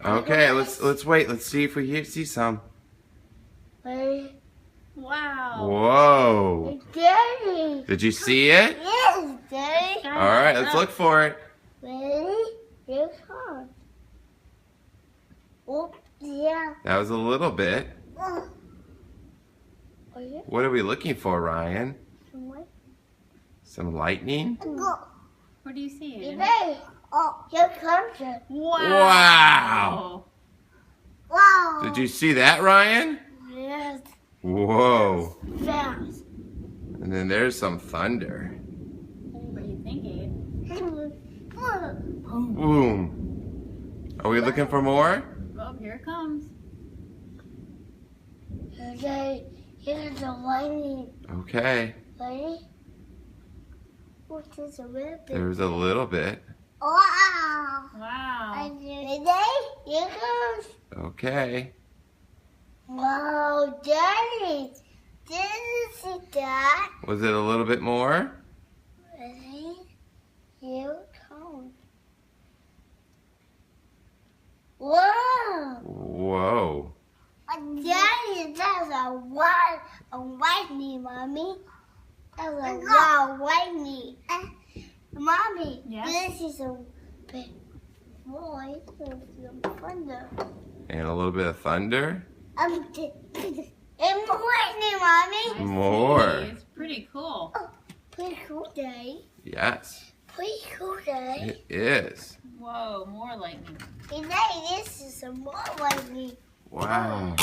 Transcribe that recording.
Okay, let's wait. Let's see if we see some. Ready? Wow. Whoa. Daddy. Did you see it? Yes, Daddy. All right, let's look for it. Ready? Here it comes. Oh, yeah. That was a little bit. Oh, yeah. What are we looking for, Ryan? Somewhere. Some lightning? Go. What do you see? Ready? Oh, here comes it. Wow. Wow. Did you see that, Ryan? Yes. Whoa. Fast. And then there's some thunder. What do you think, Abe? Boom. Are we looking for more? Oh, here it comes. Okay, here's the lightning. Okay. Ready? What is a little bit? There's a little bit. Wow. Wow. Ready? Here goes. Okay. Wow, Daddy. Did you see that? Was it a little bit more? Ready? Here it comes. Wow. Whoa. Daddy, that's a lightning, Mommy. That's a wow lightning. Mommy, Yes? this is a big boy. This is a thunder. And a little bit of thunder. And more lightning, Mommy. I More. see. It's pretty cool. Pretty cool day. Yes, Pretty cool day. it is. Whoa, more lightning. Today, this is a more lightning. Wow.